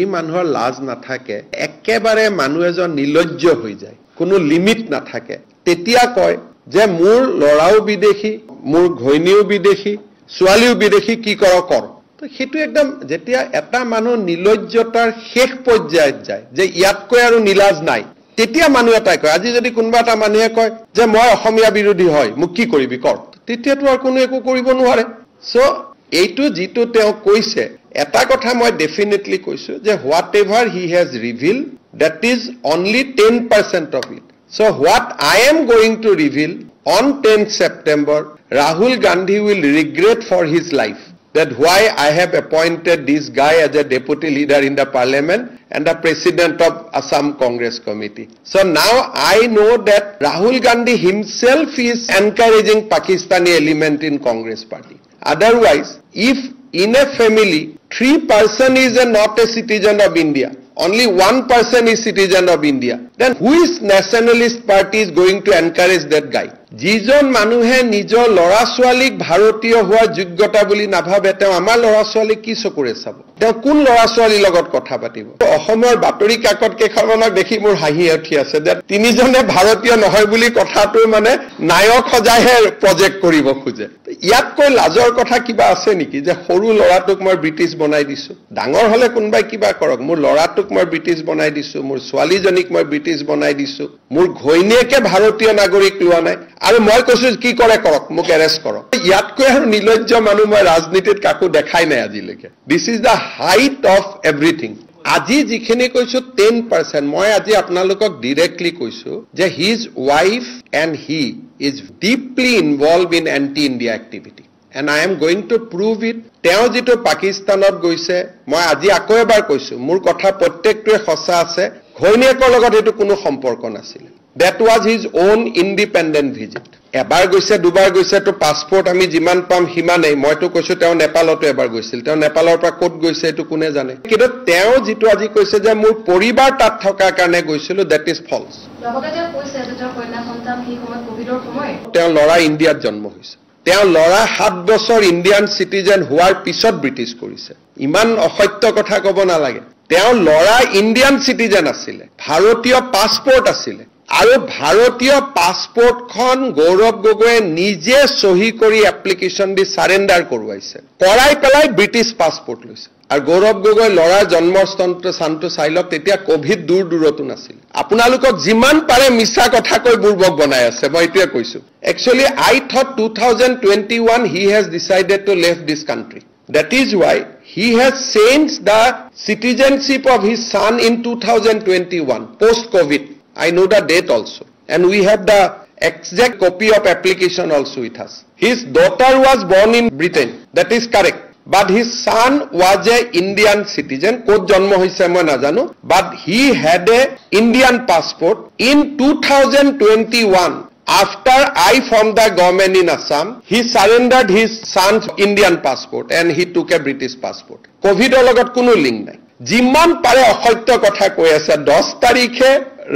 যি মানুহৰ লাজ নাথাকে একেবাৰে মানুহ এজন নিলজ্জ হৈ যায় কোনো লিমিট নাথাকে তেতিয়া কয় যে মোৰ লৰাও বিদেশী মোৰ ঘৈণীও বিদেশী ছোৱালীও বিদেশী কি কৰ তো সেইটো একদম যেতিয়া এটা মানুহ নিলজ্জতাৰ শেষ পৰ্যায়ত যায় যে ইয়াতকৈ আৰু নিলাজ নাই তেতিয়া মানুহ এটাই কয় আজি যদি কোনোবা এটা মানুহে কয় যে মই অসমীয়া বিৰোধী হয় মোক কি কৰিবি কৰ তেতিয়াতো আৰু কোনো একো কৰিব নোৱাৰে সো এইটো যিটো তেওঁ কৈছে এটা কথা মই ডেফিনেটলি কৈছো যে what ever he has reveal that is only 10% of it. So what I am going to reveal on 10th September, Rahul Gandhi will regret for his life that why I have appointed this guy as a deputy leader in the parliament and the president of Assam Congress Committee. So now I know that Rahul Gandhi himself is encouraging Pakistani element in Congress party. Otherwise, if in a family, 3% is not a citizen of India, only 1% is citizen of India, then who is nationalist party is going to encourage that guy? যিজন মানুহে নিজৰ লৰা ছোৱালীক ভাৰতীয় হোৱাৰ যোগ্যতা বুলি নাভাবে তেওঁ আমাৰ লৰা ছোৱালী কি চকুৰে চাব তেওঁ কোন লৰা ছোৱালীৰ লগত কথা পাতিব অসমৰ বাতৰি কাকত কেইখনক দেখি মোৰ হাঁহি উঠি আছে যে তিনিজনে ভাৰতীয় নহয় বুলি কথাটো মানে নায়ক সজাইহে প্ৰজেক্ট কৰিব খোজে ইয়াতকৈ লাজৰ কথা কিবা আছে নেকি যে সৰু লৰাটোক মই ব্ৰিটিছ বনাই দিছো ডাঙৰ হলে কোনবাই কিবা কৰক মোৰ লৰাটোক মই ব্ৰিটিছ বনাই দিছো মোৰ ছোৱালীজনীক মই ব্ৰিটিছ বনাই দিছো মোৰ ঘৈণীয়েকে ভাৰতীয় নাগৰিক লোৱা নাই আৰু মই কৈছো কি কৰে কৰক মোক এৰেষ্ট কৰক ইয়াতকৈ আৰু নিলজ্জ মানুহ মই ৰাজনীতিত কাকো দেখাই নাই আজিলৈকে this is the height of everything আজি যিখিনি কৈছো 10% মই আজি আপোনালোকক ডাইৰেক্টলি কৈছো যে his wife and he is deeply involve in anti India activity and I am going to prove it তেওঁ যেটো পাকিস্তানত গৈছে মই আজি আকৌ এবাৰ কৈছো মোৰ কথা প্ৰত্যেকটোৱে সঁচা আছে ঘৈণীয়েকৰ লগত এটো কোনো সম্পৰ্ক নাছিল that was his own independent visit এবাৰ গৈছে দুবাৰ গৈছে তো পাসপোৰ্ট আমি যিমান পাম হিমানেই মইতো কৈছো তেওঁ নেপালতো এবাৰ গৈছিল তেওঁ নেপালৰ পৰা ক'ত গৈছে এটো কোনে জানে কিন্তু তেওঁ যেটো আজি কৈছে যে মোৰ পৰিবাৰ তাত থকাৰ কাৰণে গৈছিল that is false লগতে যে কৈছে যে তেওঁৰ কন্যা সন্তান সেই সময় কোভিডৰ সময় তেওঁ লৰা ইণ্ডিয়াত জন্ম হৈছে তেওঁ লৰা 7 বছৰ ইণ্ডিয়ান সিটিজেন হোৱাৰ পিছত ব্ৰিটিছ কৰিছে ইমান অসত্য কথা ক'ব নালাগে তেওঁ লৰা ইণ্ডিয়ান সিটিজেন আছিল ভাৰতীয় পাসপোৰ্ট আছিল আৰু ভাৰতীয় পাসপোৰ্টখন গৌৰৱ গগৈ নিজে সহি কৰি এপ্লিকেশন দি সাৰেন্ডাৰ কৰোৱাইছে কৰাই পেলাই ব্ৰিটিছ পাসপোৰ্ট লৈছে আৰু গৌৰৱ গগৈ লৰা জন্মস্থানটো শান্ত চাইলক তেতিয়া কোভিড দূৰ দূৰতো নাছিল আপোনালোকক যিমান পাৰে মিছা কথা কৈ বুৰবক বনাই আছে মই এটোৱে কৈছো actually I thought 2021 he has decided to leave this country that is why he has changed the citizenship of his son in 2021 post covid I know the date also and we have the exact copy of application also with us his daughter was born in Britain that is correct but his son was a Indian citizen kot janmo hoise moi najano but he had a Indian passport in 2021 after I formed the government in Assam he surrendered his son's Indian passport and he took a British passport covid logot kono link nai jiman pare অসত্য কথা কৈ আছে 10 তাৰিখে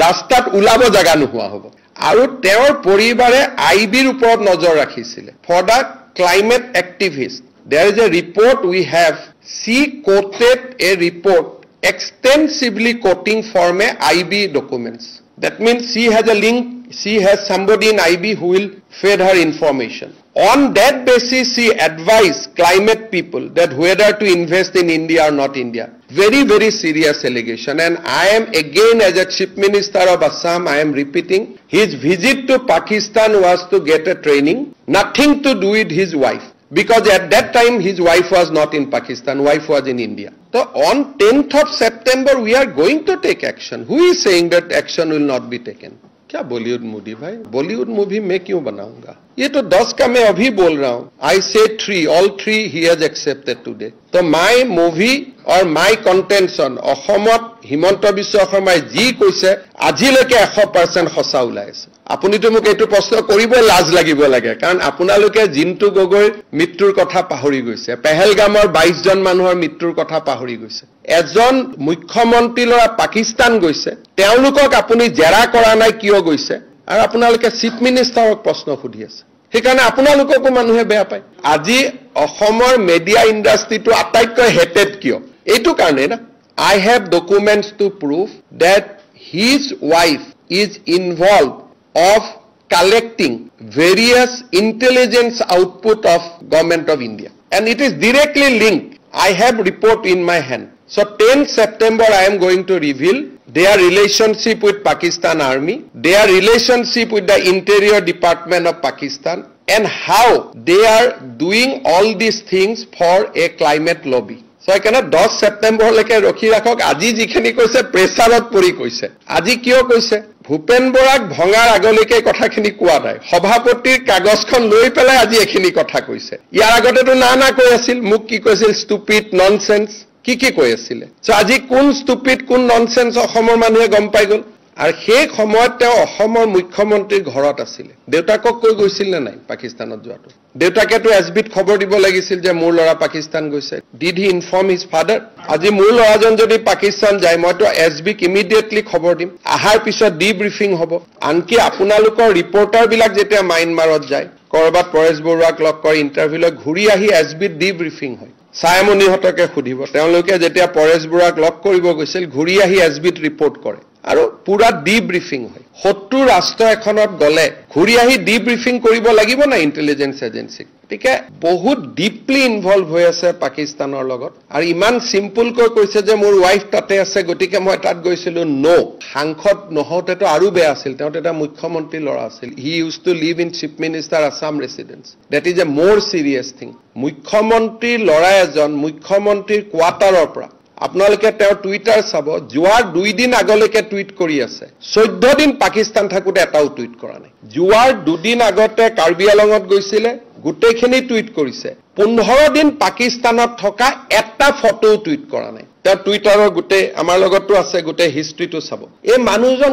ৰাস্তাত উলাব জাগা নোহোৱা হ'ব আৰু তেওঁৰ পৰিবাৰে আইবিৰ ওপৰত নজৰ ৰাখিছিল for the climate activist there is a report we have she quoted a report extensively quoting from a IB documents that means she has a link she has somebody in IB who will feed her information on that basis she advised climate people that whether to invest in India or not India very very serious allegation and I am again as a chief minister of Assam I am repeating his visit to Pakistan was to get a training nothing to do with his wife because at that time his wife was not in Pakistan wife was in India so on 10th of September we are going to take action who is saying that action will not be taken क्या Bollywood movie भाई Bollywood movie मैं क्यों बनाऊंगा ये तो 10 का मैं अभी बोल रहा हूं आई से 3 all 3 he has accepted today तो माय मूवी और माय कंटेंशन অসমত হিমন্ত বিশ্ব শৰ্মাই যি কৈছে আজিলৈকে 100% সঁচা ওলাইছে আপুনি তো মোক এইটো প্ৰশ্ন কৰিব লাজ লাগিব লাগে কাৰণ আপোনালোকে জিন্তু গগৈৰ মৃত্যুৰ কথা পাহৰি গৈছে পেহেলগামৰ 22 জন মানুহৰ মৃত্যুৰ কথা পাহৰি গৈছে এজন মুখ্যমন্ত্ৰী লৰা পাকিস্তান গৈছে তেওঁলোকক আপুনি জেৰা কৰা নাই কিয় গৈছে আৰু আপোনালোকে চিফ মিনিষ্টাৰক প্ৰশ্ন সুধি আছে সেইকাৰণে আপোনালোককো মানুহে বেয়া পায় আজি অসমৰ মিডিয়া ইণ্ডাষ্ট্ৰিটো আটাইতকৈ হেটেড কিয় এইটো কাৰণে না I have documents to prove that his wife is involved of collecting various intelligence output of government of India. And it is directly linked. I have report in my hand. So 10 September I am going to reveal their relationship with Pakistan Army, their relationship with the Interior Department of Pakistan, and how they are doing all these things for a climate lobby. So I cannot 10 September leke rokhi rakhok aji jikhini koise pressurot pori koise aji kiyo koise Bhupen Borak bhangar agoleke kotha khini koa nai sabhapatir kagoj khon loi pelai aji ekhini kotha koise iar agote to na koi asil muk ki koisil stupid nonsense কি কৈ আছিলে so আজি কোন stupid কোন nonsense অসমৰ মানুহে গম পাই গল আৰু সেই সময়ত তেওঁ অসমৰ মুখ্যমন্ত্ৰীৰ ঘৰত আছিল দেউতাকক কৈ গৈছিল নে নাই পাকিস্তানত যোৱাটো দেউতাকেতো এছবিত খবৰ দিব লাগিছিল যে মোৰ ল'ৰা পাকিস্তান গৈছে did he inform his father আজি মোৰ ল'ৰাজন যদি পাকিস্তান যায় মইতো এছবিক ইমিডিয়েটলি খবৰ দিম আহাৰ পিছত ডিব্ৰিফিং হ'ব আনকি আপোনালোকৰ ৰিপৰ্টাৰ বিলাক যেতিয়া মাইনমাৰত যায় কৰবাত পৰেশ বৰুৱাক লগ কৰি ইন্টাৰভিউ লৈ ঘূৰি আহি এছবিত ডিব্ৰিফিং হয় সায়মনি হতকে খুদিব তেওঁলোকে যেতিয়া পৰেশ বৰুৱাক লগ কৰিব গৈছিল ঘূৰি আহি এছবিত ৰিপৰ্ট কৰে আৰু পুৰা ডিব্ৰিফিং হয় 70 ৰাষ্ট্ৰ এখনত গলে ঘূৰি আহি ডিব্ৰিফিং কৰিব লাগিব না ইন্টেলিজেন্স এজেন্সি ঠিক বহুত ডিপলি ইনভলভ হৈ আছে পাকিস্তানৰ লগত আৰু ইমান সিম্পল কৈ কৈছে যে মোৰ ওয়াইফ তাতে আছে গতিকে মই তাত গৈছিলো নো সাংসদ নহওঁতেতো আৰু বেয়া আছিল তেওঁতে এটা মুখ্যমন্ত্ৰী ল'ৰা আছিল he use to live in chief minister Assam residence that is a more serious thing মুখ্যমন্ত্ৰীৰ ল'ৰা এজন মুখ্যমন্ত্ৰীৰ কোৱাৰ্টাৰৰ পৰা আপোনালোকে তেওঁ টুইটাৰ চাব যোৱাৰ 2 দিন আগলৈকে টুইট কৰি আছে 14 দিন পাকিস্তান থাকুতে এটাও টুইট কৰা নাই যোৱাৰ 2 দিন আগতে কাৰ্বি আলঙত গৈছিলে গোটেইখিনি টুইট কৰিছে 15 দিন পাকিস্তানত থকা এটা ফটো টুইট কৰা নাই তেওঁ টুইটাৰৰ গোটেই আমাৰ লগতো আছে গোটেই হিষ্ট্ৰীটো চাব এই মানুহজন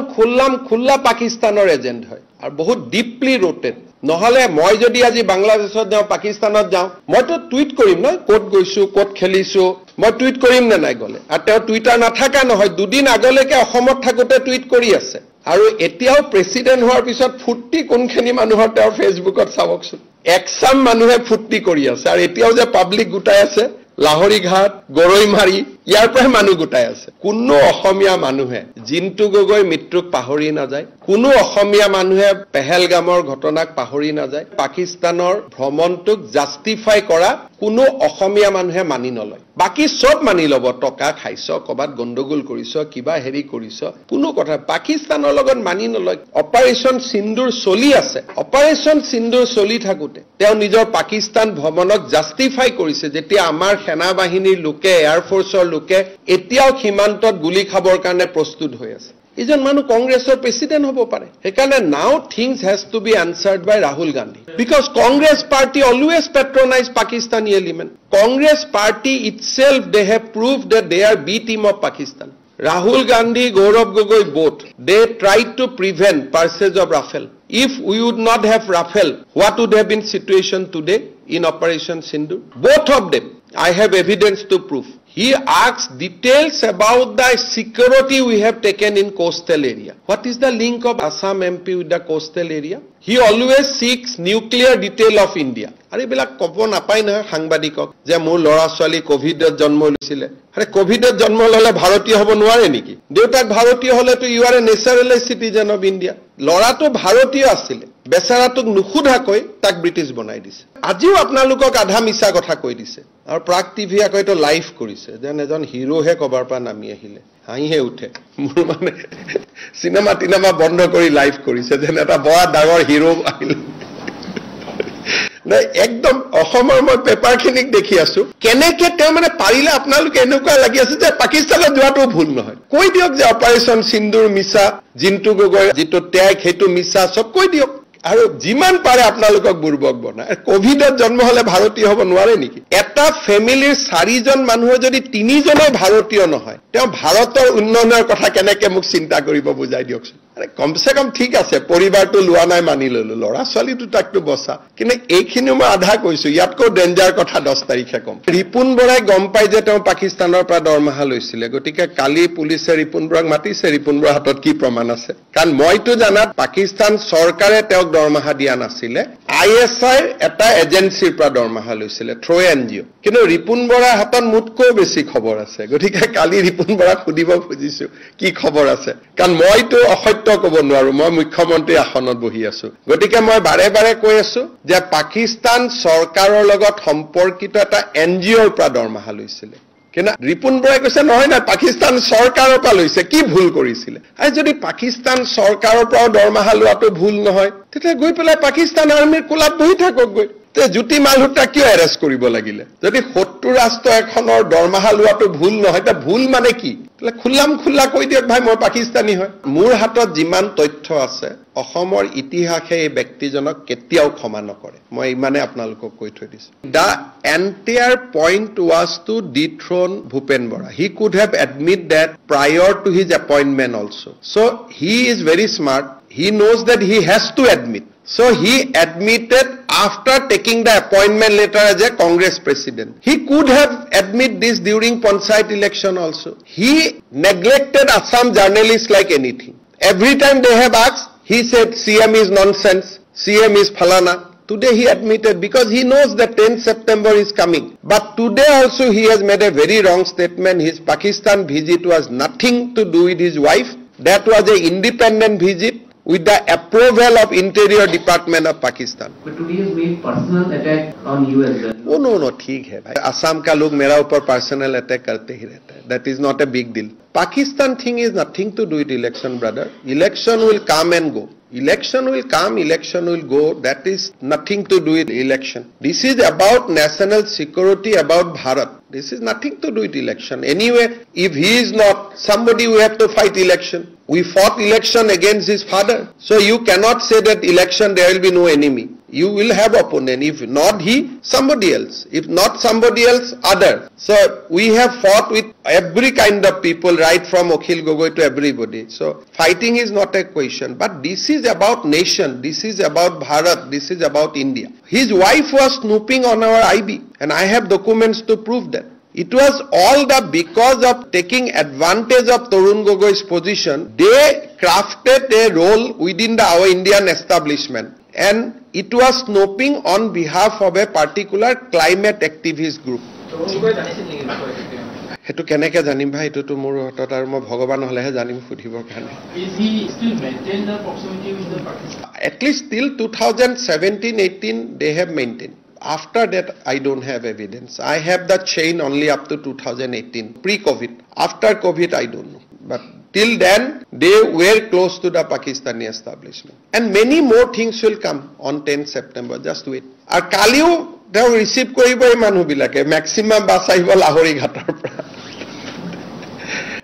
খুল্লা পাকিস্তানৰ এজেন্ট হয় আৰু বহুত ডিপলি ৰোটেড নহলে মই যদি আজি বাংলাদেশত যাওঁ পাকিস্তানত যাওঁ মইতো টুইট কৰিম ন কোট গৈছো কোট খেলিছো মই টুইট কৰিম নে নাই গলে আৰু তেওঁ টুইটাৰ নাথাকা নহয় 2 দিন আগলৈকে অসমত থাকুতে টুইট কৰি আছে আৰু এতিয়াও প্ৰেসিডেন্ট হোৱাৰ পিছত ফুৰ্তি কোনখিনি মানুহৰ তেওঁ ফেসবুকত চাবকচোন একসাম মানুহে ফুৰ্তি কৰি আছে আৰু এতিয়াও যে পাব্লিক গুটাই আছে লাহৰি ঘাট গৰৈমাৰী ইয়াৰ পৰা মানুহ গুটাই আছে কোনো অসমীয়া মানুহে জিন্তু গগৈ মৃত্যুক পাহৰি নাযায় কোনো অসমীয়া মানুহে পেহেলগামৰ ঘটনাক পাহৰি নাযায় পাকিস্তানৰ ভ্ৰমণটোক জাস্টিফাই কৰা কোনো অসমীয়া মানুহে মানি নলয় বাকি সব মানি লব টকা খাইছ কবাত গণ্ডগোল কৰিছ কিবা হেৰি কৰিছ কোনো কথা পাকিস্তানৰ লগত মানি নলয় অপাৰেশন সিন্দুৰ চলি আছে অপাৰেশন সিন্দুৰ চলি থাকুতে তেওঁ নিজৰ পাকিস্তান ভ্ৰমণক জাস্টিফাই কৰিছে যেতিয়া আমাৰ সেনা বাহিনীৰ লোকে এয়াৰ ফোৰ্সৰ লোকে এতিয়াও সীমান্তত গুলি খাবৰ কাৰণে প্ৰস্তুত হৈ আছে ইজন মানুহ কংগ্ৰেছৰ প্ৰেসিডেন্ট হ'ব পাৰে হেকাৰণে now things has to be answered by Rahul Gandhi because Congress party always patronize Pakistani element Congress party itself they have proved that they are B team of Pakistan Rahul Gandhi Gaurav Gogoi both they tried to prevent purchase of Rafale if we would not have Rafale what would have been situation today in Operation Sindoor both of them I have evidence to prove he asks details about the security we have taken in coastal area what is the link of Assam MP with the coastal area he always seeks nuclear detail of India আরে বিলা কব নাপায় না সাংবাদিকক যে মোৰ ল'ৰা ছোৱালী কোভিডত জন্ম লৈছিলে আৰে কোভিডত জন্ম ললে ভাৰতীয় হ'ব নোৱাৰে নেকি দেউতাক ভাৰতীয় হলে তো you are a natural citizen of India ল'ৰাটো ভাৰতীয় আছিল বেচাৰাটোক নুখুধাকৈ তাক ব্ৰিটিছ বনাই দিছে আজিও আপোনালোকক আধা মিছা কথা কৈ দিছে আৰু প্ৰাগ টিভি আকৈতো লাইভ কৰিছে যেন এজন হিৰোহে কবাৰ পৰা নামি আহিলে হাঁহিহে উঠে মোৰ মানে চিনেমা বন্ধ কৰি লাইভ কৰিছে যেন এটা বড় ডাঙৰ হিৰো আহিলে একদম অসমৰ মই পেপাৰখিনিক দেখি আছো কেনেকে তেওঁ মানে পাৰিলে আপোনালোকে এনেকুৱা লাগি আছে যে পাকিস্তানত যোৱাটো ভুল নহয় কৈ দিয়ক যে অপাৰেশন সিন্দুৰ মিছা জিন্তু গগৈ যিটো ত্যাগ হেতু মিছা সব কৈ দিয়ক আৰু যিমান পাৰে আপোনালোকক বুৰবক বনায় কোভিডত জন্ম হলে ভাৰতীয় হ'ব নোৱাৰে নেকি এটা ফ্যামিলিৰ 4 জন মানুহৰ যদি 3 জনে ভাৰতীয় নহয় তেওঁ ভাৰতৰ উন্নয়নৰ কথা কেনেকে মোক চিন্তা কৰিব বুজাই দিয়কচোন আৰে কমসে কম ঠিক আছে পৰিবাৰটো লোৱা নাই মানি ললো ল'ৰা ছোৱালীটো তাকটো বসা কিন্তু এইখিনি মই আধা কৈছো ইয়াতকৈ ডেঞ্জাৰ কথা 10 তাৰিখে কম ৰিপুন বৰাই গম পাই যে তেওঁ পাকিস্তানৰ পৰা দৰমহা লৈছিলে গতিকে কালি পুলিচে ৰিপুন বৰাক মাতিছে ৰিপুন বৰাৰ হাতত কি প্ৰমাণ আছে কাৰণ মইতো জানাত পাকিস্তান চৰকাৰে তেওঁক দৰমহা দিয়া নাছিলে ISI এটা এজেন্সিৰ পৰা দৰমহা লৈছিলে থ্ৰু NGO কিন্তু ৰিপুন বৰাৰ হাতত মুতকৈ বেছি খবৰ আছে গতিকে কালি ৰিপুন বৰাক সুধিব খুজিছো কি খবৰ আছে কাৰণ মইতো অসত্য ক'ব নোৱাৰো মই মুখ্যমন্ত্ৰী আসনত বহি আছো গতিকে মই বাৰে বাৰে কৈ আছো যে পাকিস্তান চৰকাৰৰ লগত সম্পৰ্কিত এটা NGOৰ পৰা দৰমহা লৈছিলে কিন্তু ৰিপুন বৰাই কৈছে নহয় না পাকিস্তান চৰকাৰৰ পৰা লৈছে কি ভুল কৰিছিলে আৰু যদি পাকিস্তান চৰকাৰৰ পৰা দৰমহা লোৱাটো ভুল নহয় তেতিয়া গৈ পেলাই পাকিস্তান আৰ্মিৰ কোলাত বহি থাকক গৈ তে জ্যোতি মালহোত্ৰা কিয় এৰেষ্ট কৰিব লাগিলে যদি 70 ৰাষ্ট্ৰ এখনৰ দৰমহা লোৱাটো ভুল নহয় তা ভুল মানে কি তাহলে খুল্লা কৈ দিয়ক ভাই মই পাকিস্তানী হয় মোৰ হাতত যিমান তথ্য আছে অসমৰ ইতিহাসে এই ব্যক্তিজনক কেতিয়াও ক্ষমা নকৰে মই ইমানে আপোনালোকক কৈ থৈ দিছো the entire point was to dethrone Bhupen Bora he could have admit that prior to his appointment also so he is very smart he knows that he has to admit So he admitted after taking the appointment letter as a Congress president. He could have admitted this during Panchayat election also. He neglected Assam journalists like anything. Every time they have asked, he said CM is nonsense, CM is falana. Today he admitted because he knows that 10th September is coming. But today also he has made a very wrong statement. His Pakistan visit was nothing to do with his wife. That was an independent visit with the approval of Interior Department of Pakistan. But today has made personal attack on you as well. No, ठीक है भाई असम का लोग मेरा ऊपर personal attack करते ही रहते हैं that is not a big deal. Pakistan thing is nothing to do with election brother. Election will come and go. Election will come, election will go. That is nothing to do with election. This is about national security, about Bharat. This is nothing to do with election. Anyway, if he is not, somebody will have to fight election. We fought election against his father. So you cannot say that election there will be no enemy. You will have opponent. If not he, somebody else. If not somebody else, other. So we have fought with every kind of people, right from Akhil Gogoi to everybody. So fighting is not a question. But this is about nation. This is about Bharat. This is about India. His wife was snooping on our IB. And I have documents to prove that. It was all because of taking advantage of Tarun Gogoi's position, they crafted a role within our Indian establishment. And it was snooping on behalf of a particular climate activist group. হেতু কেনেকে জানিম ভাই এটো মোৰ হতত আৰু মই ভগৱান হলেহে জানিম সুধিবৰ কাৰণে Is he still maintain the proximity with the Pakistan? At least till 2017-18 they have maintained. After that, I don't have evidence. I have the chain only up to 2018, pre-COVID. After COVID, I don't know. But till then, they were close to the Pakistani establishment. And many more things will come on 10th September. Just wait. Ar kaliu, they will receive koribai manu bilake. Maximum bus ahibo Lahori ghatar pra.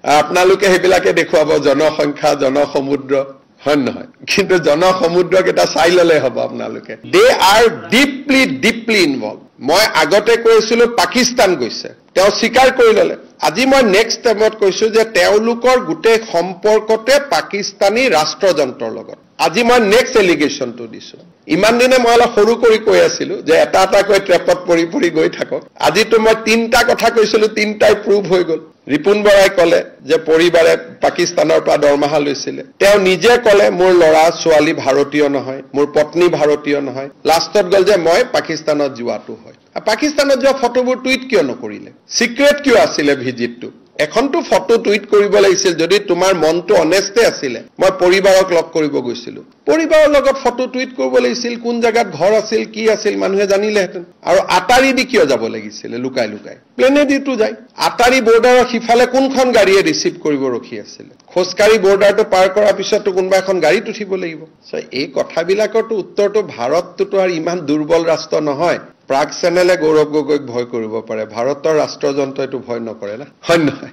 Apnaluke hebilake dekhuabo jana sankha, jana samudra. হয় নহয় কিন্তু জনসমুদ্ৰক এটা চাই ললে হ'ব আপোনালোকে দে R deeply involve মই আগতে কৈছিলো পাকিস্তান গৈছে তেওঁ স্বীকাৰ কৰি ললে আজি মই নেক্সট টাইমত কৈছো যে তেওঁলোকৰ গোটেই সম্পৰ্কতে পাকিস্তানী ৰাষ্ট্ৰযন্ত্ৰৰ লগত আজি মই নেক্সট এলিগেশনটো দিছো ইমান দিনে মই অলপ সৰু কৰি কৈ আছিলো যে এটা কৈ ট্ৰেপত পৰি গৈ থাকক আজি তো মই তিনটা কথা কৈছিলো তিনটাই প্ৰুভ হৈ গল ৰিপুন বৰাই কলে যে পৰিবাৰে পাকিস্তানৰ পৰা দৰমহা লৈছিলে তেওঁ নিজে কলে মোৰ লৰা ছোৱালী ভাৰতীয় নহয় মোৰ পত্নী ভাৰতীয় নহয় লাষ্টত গল যে মই পাকিস্তানত যোৱাটো হয় পাকিস্তানত যোৱা ফটোবোৰ টুইট কিয় নকৰিলে সিক্ৰেট কিয় আছিলে ভিজিটটো এখনটো ফটো টুইট কৰিব লাগিছিল যদি তোমাৰ মনটো অনেষ্টে আছিলে মই পৰিবাৰক লগ কৰিব গৈছিলো পৰিবাৰৰ লগত ফটো টুইট কৰিব লাগিছিল কোন জায়গাত ঘৰ আছিল কি আছিল মানুহে জানিলেহেঁতেন আৰু আটাৰি দি কিয় যাব লাগিছিল লুকাই প্লেনে দিটো যায় আটাৰি বৰ্ডাৰৰ সিফালে কোনখন গাড়ীয়ে ৰিসিভ কৰিব ৰখি আছিল খোজকাৰী বৰ্ডাৰটো পাৰ কৰাৰ পিছতো কোনবা এখন গাড়ীত উঠিব লাগিব সো এই কথাবিলাকৰটো উত্তৰটো ভাৰতটো আৰু ইমান দুৰ্বল ৰাষ্ট্ৰ নহয় প্ৰাক চেনেলে গৌৰৱ গগৈক ভয় কৰিব পাৰে ভাৰতৰ ৰাষ্ট্ৰযন্ত্ৰটো ভয় নকৰে না হয় নহয়